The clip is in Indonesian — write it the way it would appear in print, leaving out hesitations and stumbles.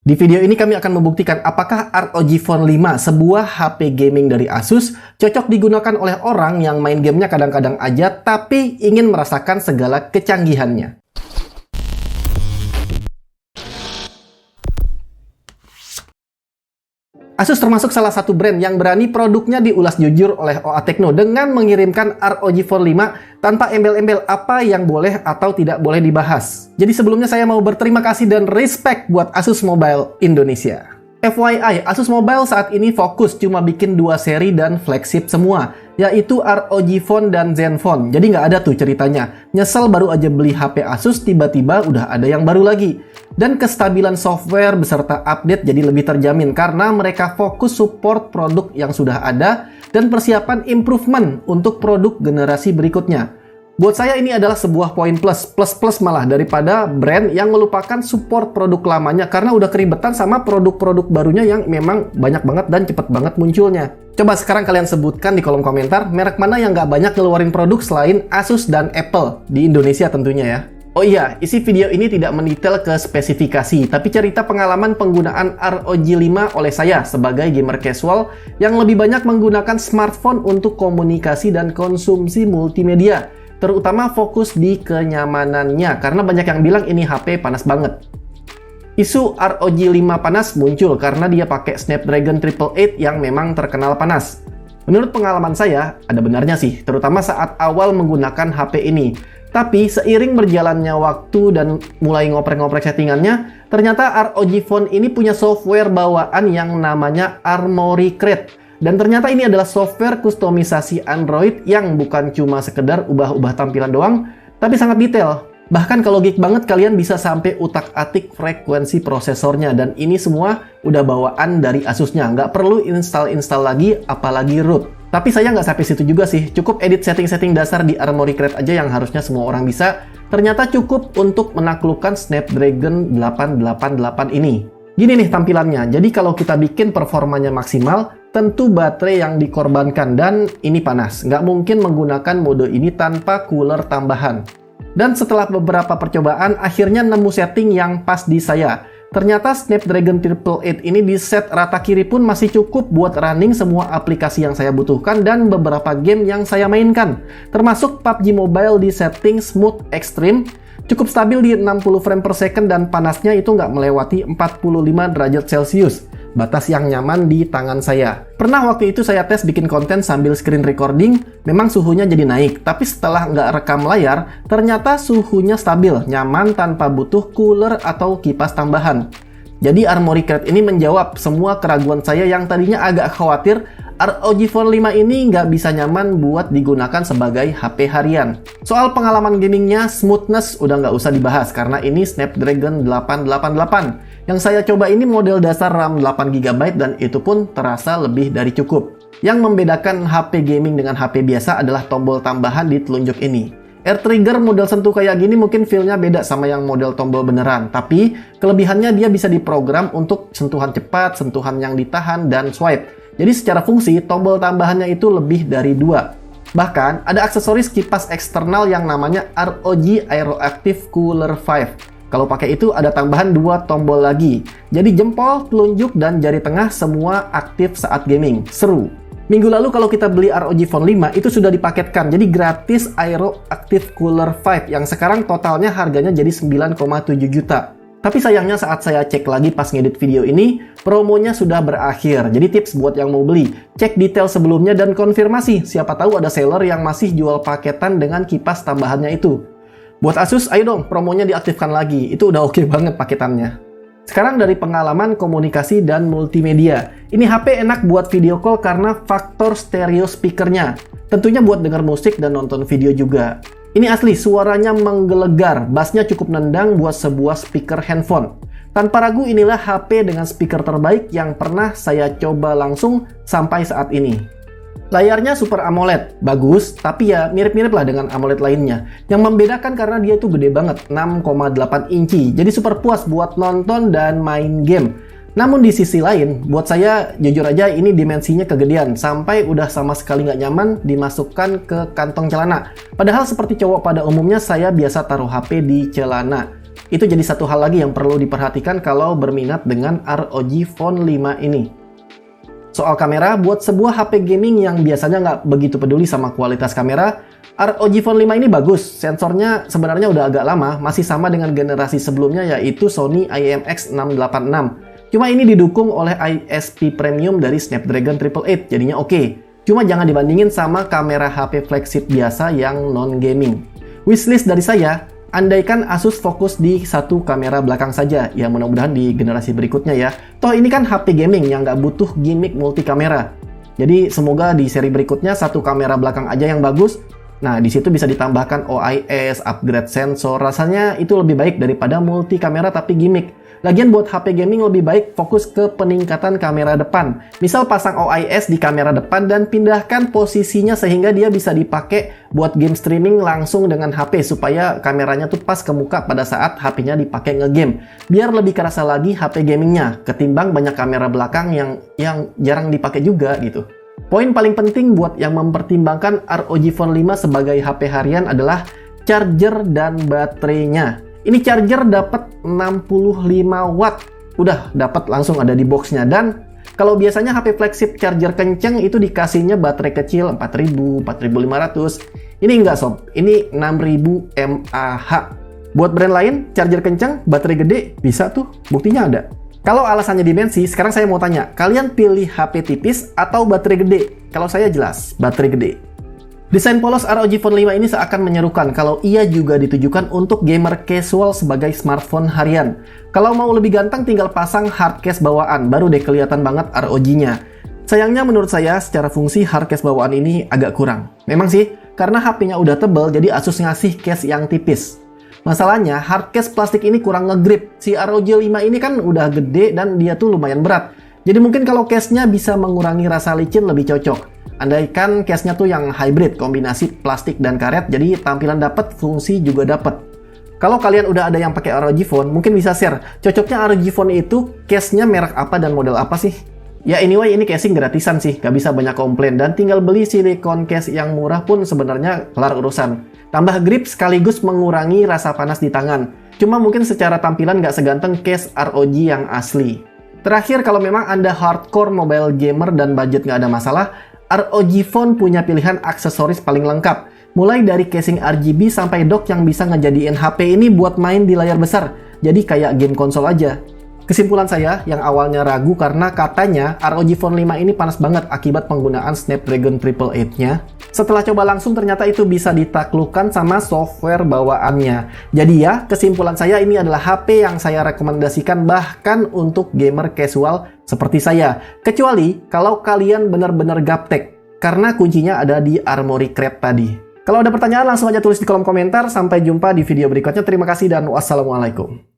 Di video ini kami akan membuktikan apakah ROG Phone 5, sebuah HP gaming dari Asus, cocok digunakan oleh orang yang main gamenya kadang-kadang aja tapi ingin merasakan segala kecanggihannya. Asus termasuk salah satu brand yang berani produknya diulas jujur oleh OA Tecno dengan mengirimkan ROG Phone 5 tanpa embel-embel apa yang boleh atau tidak boleh dibahas. Jadi sebelumnya saya mau berterima kasih dan respect buat Asus Mobile Indonesia. FYI, Asus Mobile saat ini fokus cuma bikin 2 seri dan flagship semua, yaitu ROG Phone dan Zenfone. Jadi nggak ada tuh ceritanya, nyesel baru aja beli HP Asus, tiba-tiba udah ada yang baru lagi. Dan kestabilan software beserta update jadi lebih terjamin karena mereka fokus support produk yang sudah ada dan persiapan improvement untuk produk generasi berikutnya. Buat saya ini adalah sebuah poin plus malah daripada brand yang melupakan support produk lamanya karena udah keribetan sama produk-produk barunya yang memang banyak banget dan cepet banget munculnya. Coba sekarang kalian sebutkan di kolom komentar merek mana yang nggak banyak ngeluarin produk selain Asus dan Apple di Indonesia tentunya ya. Oh iya, isi video ini tidak mendetail ke spesifikasi, tapi cerita pengalaman penggunaan ROG 5 oleh saya sebagai gamer casual yang lebih banyak menggunakan smartphone untuk komunikasi dan konsumsi multimedia. Terutama fokus di kenyamanannya, karena banyak yang bilang ini HP panas banget. Isu ROG 5 panas muncul karena dia pakai Snapdragon 888 yang memang terkenal panas. Menurut pengalaman saya, ada benarnya sih, terutama saat awal menggunakan HP ini. Tapi seiring berjalannya waktu dan mulai ngoprek-ngoprek settingannya, ternyata ROG Phone ini punya software bawaan yang namanya Armoury Crate. Dan ternyata ini adalah software kustomisasi Android yang bukan cuma sekedar ubah-ubah tampilan doang, tapi sangat detail. Bahkan kalau geek banget kalian bisa sampai utak-atik frekuensi prosesornya, dan ini semua udah bawaan dari Asusnya, nggak perlu install lagi, apalagi root. Tapi saya nggak sampai situ juga sih, cukup edit setting-setting dasar di Armoury Crate aja yang harusnya semua orang bisa, ternyata cukup untuk menaklukkan Snapdragon 888 ini. Gini nih tampilannya, jadi kalau kita bikin performanya maksimal, tentu baterai yang dikorbankan dan ini panas. Nggak mungkin menggunakan mode ini tanpa cooler tambahan. Dan setelah beberapa percobaan, akhirnya nemu setting yang pas di saya. Ternyata Snapdragon 888 ini di set rata kiri pun masih cukup buat running semua aplikasi yang saya butuhkan dan beberapa game yang saya mainkan. Termasuk PUBG Mobile di setting Smooth Extreme, cukup stabil di 60 frame per second dan panasnya itu nggak melewati 45 derajat Celcius. Batas yang nyaman di tangan saya. Pernah waktu itu saya tes bikin konten sambil screen recording, memang suhunya jadi naik, tapi setelah nggak rekam layar, ternyata suhunya stabil, nyaman tanpa butuh cooler atau kipas tambahan. Jadi Armoury Crate ini menjawab semua keraguan saya yang tadinya agak khawatir ROG Phone 5 ini nggak bisa nyaman buat digunakan sebagai HP harian. Soal pengalaman gamingnya, smoothness udah nggak usah dibahas karena ini Snapdragon 888. Yang saya coba ini model dasar RAM 8GB dan itu pun terasa lebih dari cukup. Yang membedakan HP gaming dengan HP biasa adalah tombol tambahan di telunjuk ini. Air trigger model sentuh kayak gini mungkin feel-nya beda sama yang model tombol beneran, tapi kelebihannya dia bisa diprogram untuk sentuhan cepat, sentuhan yang ditahan, dan swipe. Jadi secara fungsi, tombol tambahannya itu lebih dari 2. Bahkan, ada aksesoris kipas eksternal yang namanya ROG Aeroactive Cooler 5. Kalau pakai itu ada tambahan 2 tombol lagi. Jadi jempol, telunjuk, dan jari tengah semua aktif saat gaming. Seru. Minggu lalu kalau kita beli ROG Phone 5 itu sudah dipaketkan. Jadi gratis Aeroactive Cooler 5 yang sekarang totalnya harganya jadi 9,7 juta. Tapi sayangnya saat saya cek lagi pas ngedit video ini, promonya sudah berakhir. Jadi tips buat yang mau beli, cek detail sebelumnya dan konfirmasi. Siapa tahu ada seller yang masih jual paketan dengan kipas tambahannya itu. Buat Asus, ayo dong promonya diaktifkan lagi. Itu udah oke banget paketannya. Sekarang dari pengalaman komunikasi dan multimedia. Ini HP enak buat video call karena faktor stereo speakernya. Tentunya buat denger musik dan nonton video juga. Ini asli, suaranya menggelegar, bassnya cukup nendang buat sebuah speaker handphone. Tanpa ragu inilah HP dengan speaker terbaik yang pernah saya coba langsung sampai saat ini. Layarnya Super AMOLED, bagus, tapi ya mirip-mirip lah dengan AMOLED lainnya. Yang membedakan karena dia itu gede banget, 6,8 inci. Jadi super puas buat nonton dan main game. Namun di sisi lain, buat saya jujur aja ini dimensinya kegedean. Sampai udah sama sekali nggak nyaman dimasukkan ke kantong celana. Padahal seperti cowok pada umumnya saya biasa taruh HP di celana. Itu jadi satu hal lagi yang perlu diperhatikan kalau berminat dengan ROG Phone 5 ini. Soal kamera, buat sebuah HP gaming yang biasanya nggak begitu peduli sama kualitas kamera, ROG Phone 5 ini bagus. Sensornya sebenarnya udah agak lama, masih sama dengan generasi sebelumnya yaitu Sony IMX686. Cuma ini didukung oleh ISP Premium dari Snapdragon 888, jadinya oke. Cuma jangan dibandingin sama kamera HP flagship biasa yang non-gaming. Wishlist dari saya, andaikan Asus fokus di satu kamera belakang saja, ya mudah-mudahan di generasi berikutnya ya. Toh ini kan HP gaming yang nggak butuh gimmick multi kamera. Jadi semoga di seri berikutnya satu kamera belakang aja yang bagus. Nah, di situ bisa ditambahkan OIS, upgrade sensor. Rasanya itu lebih baik daripada multi kamera tapi gimmick. Lagian buat HP gaming lebih baik fokus ke peningkatan kamera depan. Misal pasang OIS di kamera depan dan pindahkan posisinya sehingga dia bisa dipakai buat game streaming langsung dengan HP supaya kameranya tuh pas ke muka pada saat HP-nya dipakai ngegame. Biar lebih kerasa lagi HP gamingnya ketimbang banyak kamera belakang yang jarang dipakai juga gitu. Poin paling penting buat yang mempertimbangkan ROG Phone 5 sebagai HP harian adalah charger dan baterainya. Ini charger dapat 65 watt. Udah dapat langsung ada di boxnya. Dan kalau biasanya HP flagship charger kenceng itu dikasihnya baterai kecil 4000, 4500. Ini enggak sob, ini 6000 mAh. Buat brand lain, charger kenceng, baterai gede, bisa tuh, buktinya ada. Kalau alasannya dimensi, sekarang saya mau tanya, kalian pilih HP tipis atau baterai gede? Kalau saya jelas, baterai gede. Desain polos ROG Phone 5 ini seakan menyerukan kalau ia juga ditujukan untuk gamer casual sebagai smartphone harian. Kalau mau lebih ganteng tinggal pasang hard case bawaan, baru deh kelihatan banget ROG-nya. Sayangnya menurut saya secara fungsi hard case bawaan ini agak kurang. Memang sih, karena HP-nya udah tebal jadi Asus ngasih case yang tipis. Masalahnya hard case plastik ini kurang ngegrip. Si ROG 5 ini kan udah gede dan dia tuh lumayan berat. Jadi mungkin kalau case-nya bisa mengurangi rasa licin lebih cocok. Andaikan case-nya tuh yang hybrid, kombinasi plastik dan karet, jadi tampilan dapat, fungsi juga dapat. Kalau kalian udah ada yang pakai ROG Phone, mungkin bisa share, cocoknya ROG Phone itu case-nya merek apa dan model apa sih? Ya anyway, ini casing gratisan sih, gak bisa banyak komplain, dan tinggal beli silikon case yang murah pun sebenarnya kelar urusan. Tambah grip sekaligus mengurangi rasa panas di tangan. Cuma mungkin secara tampilan gak seganteng case ROG yang asli. Terakhir, kalau memang Anda hardcore mobile gamer dan budget gak ada masalah, ROG Phone punya pilihan aksesoris paling lengkap. Mulai dari casing RGB sampai dock yang bisa ngejadiin HP ini buat main di layar besar. Jadi kayak game konsol aja. Kesimpulan saya yang awalnya ragu karena katanya ROG Phone 5 ini panas banget akibat penggunaan Snapdragon 888-nya. Setelah coba langsung ternyata itu bisa ditaklukkan sama software bawaannya. Jadi ya, kesimpulan saya ini adalah HP yang saya rekomendasikan bahkan untuk gamer casual seperti saya. Kecuali kalau kalian benar-benar gaptek, karena kuncinya ada di Armoury Crate tadi. Kalau ada pertanyaan langsung aja tulis di kolom komentar. Sampai jumpa di video berikutnya. Terima kasih dan wassalamualaikum.